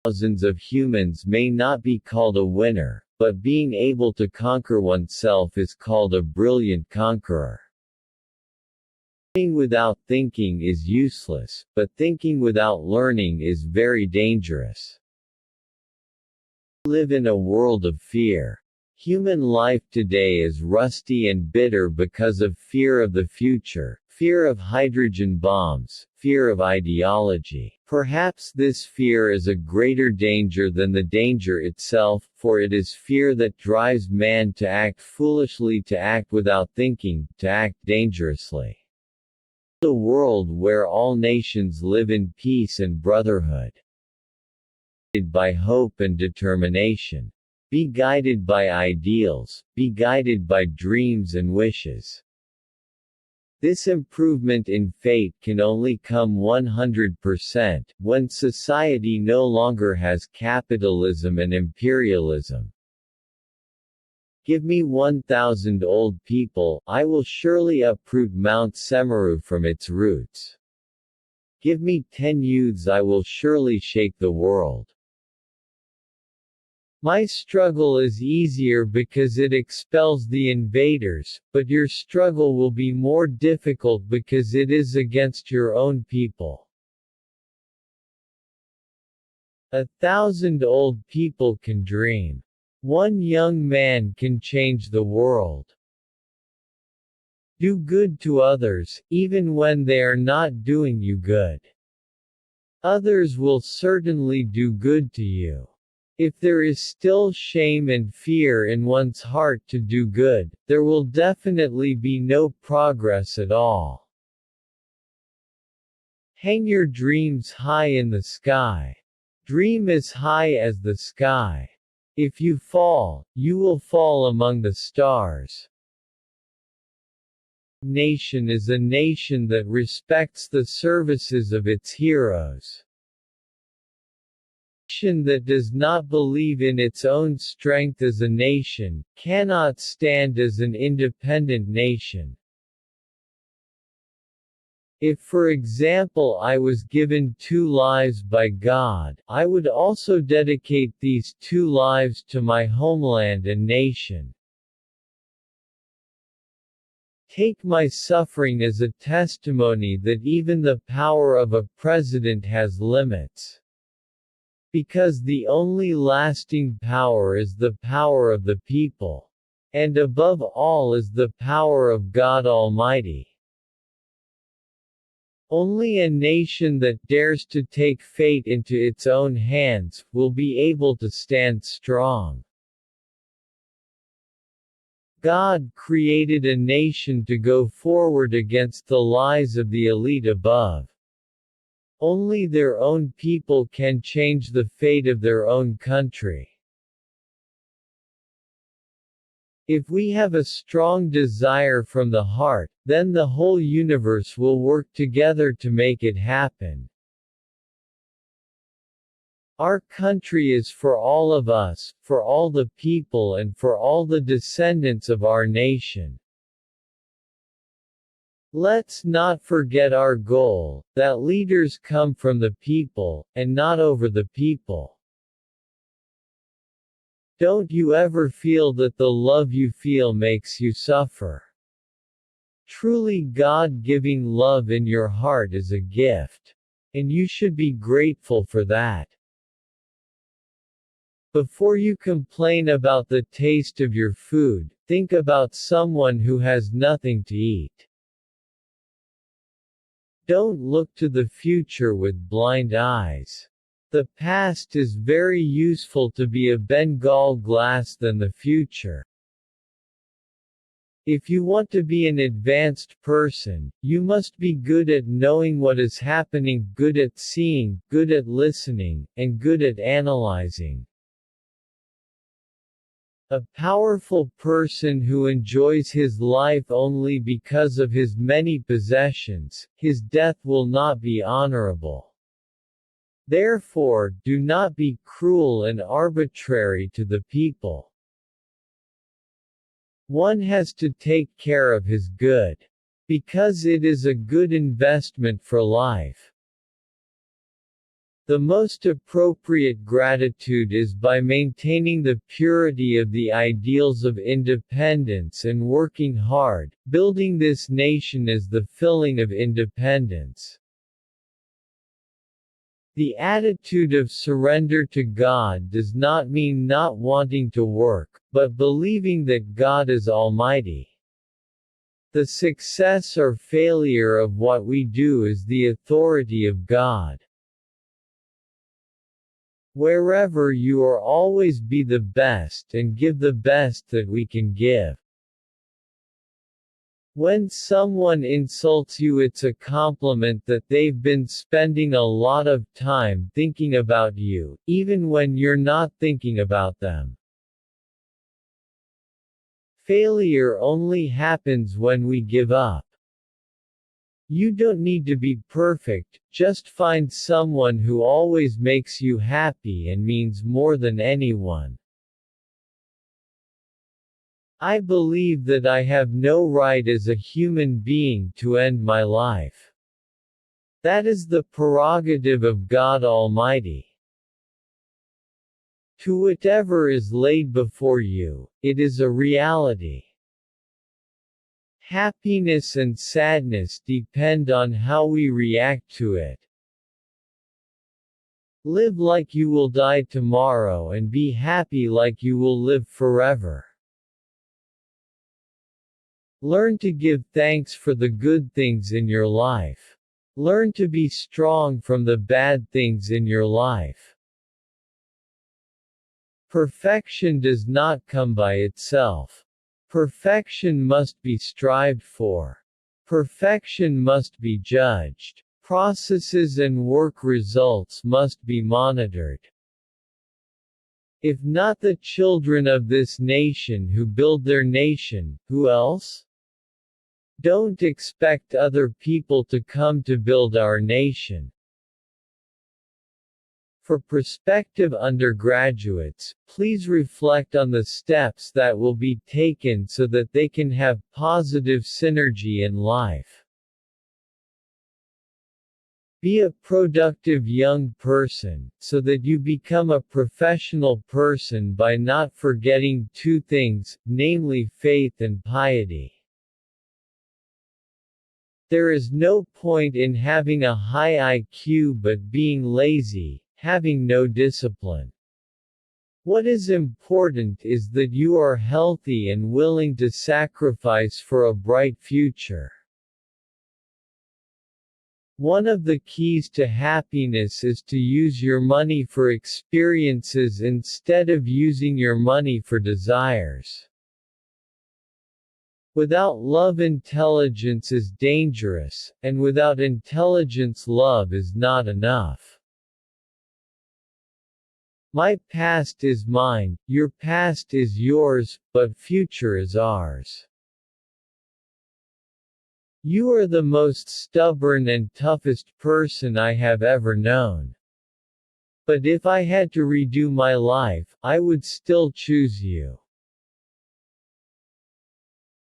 thousands of humans may not be called a winner, but being able to conquer oneself is called a brilliant conqueror. Learning without thinking is useless, but thinking without learning is very dangerous. We live in a world of fear. Human life today is rusty and bitter because of fear of the future, fear of hydrogen bombs, fear of ideology. Perhaps this fear is a greater danger than the danger itself, for it is fear that drives man to act foolishly, to act without thinking, to act dangerously. A world where all nations live in peace and brotherhood. By hope and determination. Be guided by ideals, be guided by dreams and wishes. This improvement in fate can only come 100% when society no longer has capitalism and imperialism. Give me 1,000 old people, I will surely uproot Mount Semeru from its roots. Give me 10 youths, I will surely shake the world. My struggle is easier because it expels the invaders, but your struggle will be more difficult because it is against your own people. 1,000 old people can dream. One young man can change the world. Do good to others, even when they are not doing you good. Others will certainly do good to you. If there is still shame and fear in one's heart to do good, there will definitely be no progress at all. Hang your dreams high in the sky. Dream as high as the sky. If you fall, you will fall among the stars. Nation is a nation that respects the services of its heroes. A nation that does not believe in its own strength as a nation, cannot stand as an independent nation. If for example I was given 2 lives by God, I would also dedicate these 2 lives to my homeland and nation. Take my suffering as a testimony that even the power of a president has limits. Because the only lasting power is the power of the people. And above all is the power of God Almighty. Only a nation that dares to take fate into its own hands will be able to stand strong. God created a nation to go forward against the lies of the elite above. Only their own people can change the fate of their own country. If we have a strong desire from the heart, then the whole universe will work together to make it happen. Our country is for all of us, for all the people and for all the descendants of our nation. Let's not forget our goal, that leaders come from the people, and not over the people. Don't you ever feel that the love you feel makes you suffer. Truly God-giving love in your heart is a gift. And you should be grateful for that. Before you complain about the taste of your food, think about someone who has nothing to eat. Don't look to the future with blind eyes. The past is very useful to be a Bengal glass than the future. If you want to be an advanced person, you must be good at knowing what is happening, good at seeing, good at listening, and good at analyzing. A powerful person who enjoys his life only because of his many possessions, his death will not be honorable. Therefore, do not be cruel and arbitrary to the people. One has to take care of his good. Because it is a good investment for life. The most appropriate gratitude is by maintaining the purity of the ideals of independence and working hard, building this nation as the filling of independence. The attitude of surrender to God does not mean not wanting to work, but believing that God is almighty. The success or failure of what we do is the authority of God. Wherever you are, always be the best and give the best that we can give. When someone insults you, it's a compliment that they've been spending a lot of time thinking about you, even when you're not thinking about them. Failure only happens when we give up. You don't need to be perfect, just find someone who always makes you happy and means more than anyone. I believe that I have no right as a human being to end my life. That is the prerogative of God Almighty. To whatever is laid before you, it is a reality. Happiness and sadness depend on how we react to it. Live like you will die tomorrow and be happy like you will live forever. Learn to give thanks for the good things in your life. Learn to be strong from the bad things in your life. Perfection does not come by itself. Perfection must be strived for. Perfection must be judged. Processes and work results must be monitored. If not the children of this nation who build their nation, who else? Don't expect other people to come to build our nation. For prospective undergraduates, please reflect on the steps that will be taken so that they can have positive synergy in life. Be a productive young person, so that you become a professional person by not forgetting two things, namely faith and piety. There is no point in having a high IQ but being lazy, having no discipline. What is important is that you are healthy and willing to sacrifice for a bright future. One of the keys to happiness is to use your money for experiences instead of using your money for desires. Without love, intelligence is dangerous, and without intelligence, love is not enough. My past is mine, your past is yours, but future is ours. You are the most stubborn and toughest person I have ever known. But if I had to redo my life, I would still choose you.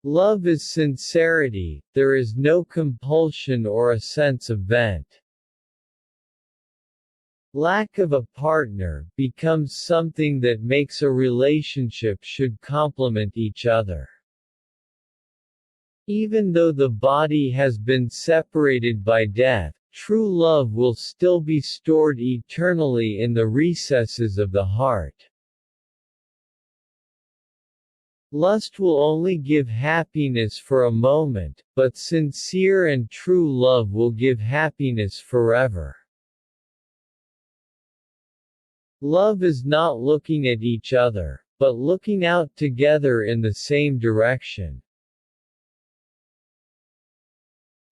Love is sincerity, there is no compulsion or a sense of vent. Lack of a partner becomes something that makes a relationship should complement each other. Even though the body has been separated by death, true love will still be stored eternally in the recesses of the heart. Lust will only give happiness for a moment, but sincere and true love will give happiness forever. Love is not looking at each other, but looking out together in the same direction.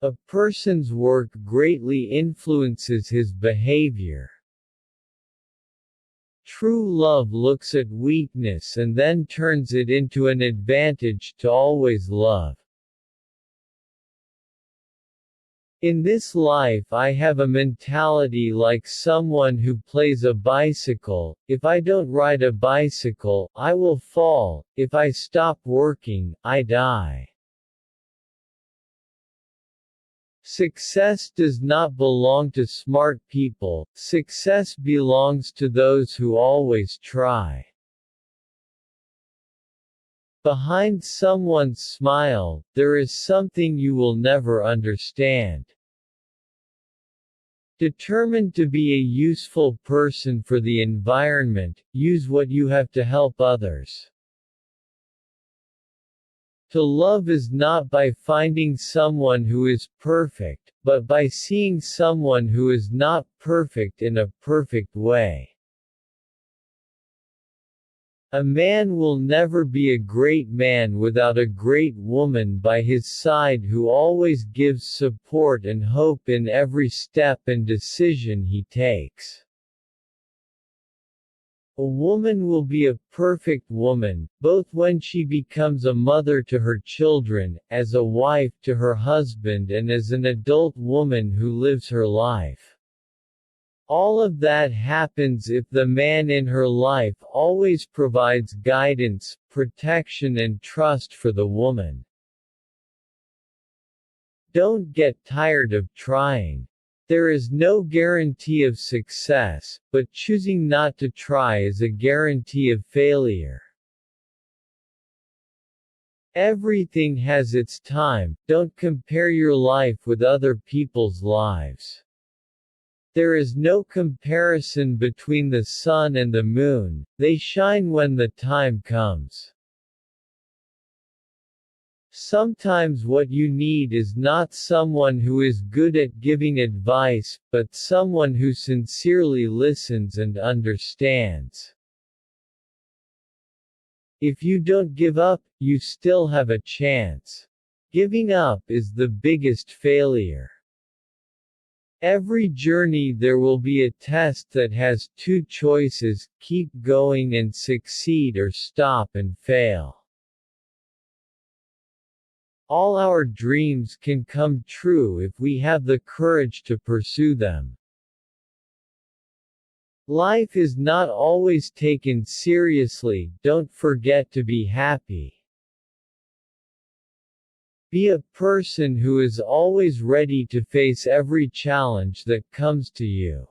A person's work greatly influences his behavior. True love looks at weakness and then turns it into an advantage to always love. In this life I have a mentality like someone who plays a bicycle. If I don't ride a bicycle, I will fall. If I stop working, I die. Success does not belong to smart people, success belongs to those who always try. Behind someone's smile, there is something you will never understand. Determined to be a useful person for the environment, use what you have to help others. To love is not by finding someone who is perfect, but by seeing someone who is not perfect in a perfect way. A man will never be a great man without a great woman by his side who always gives support and hope in every step and decision he takes. A woman will be a perfect woman, both when she becomes a mother to her children, as a wife to her husband and as an adult woman who lives her life. All of that happens if the man in her life always provides guidance, protection and trust for the woman. Don't get tired of trying. There is no guarantee of success, but choosing not to try is a guarantee of failure. Everything has its time, don't compare your life with other people's lives. There is no comparison between the sun and the moon, they shine when the time comes. Sometimes what you need is not someone who is good at giving advice, but someone who sincerely listens and understands. If you don't give up, you still have a chance. Giving up is the biggest failure. Every journey there will be a test that has two choices: keep going and succeed or stop and fail. All our dreams can come true if we have the courage to pursue them. Life is not always taken seriously, don't forget to be happy. Be a person who is always ready to face every challenge that comes to you.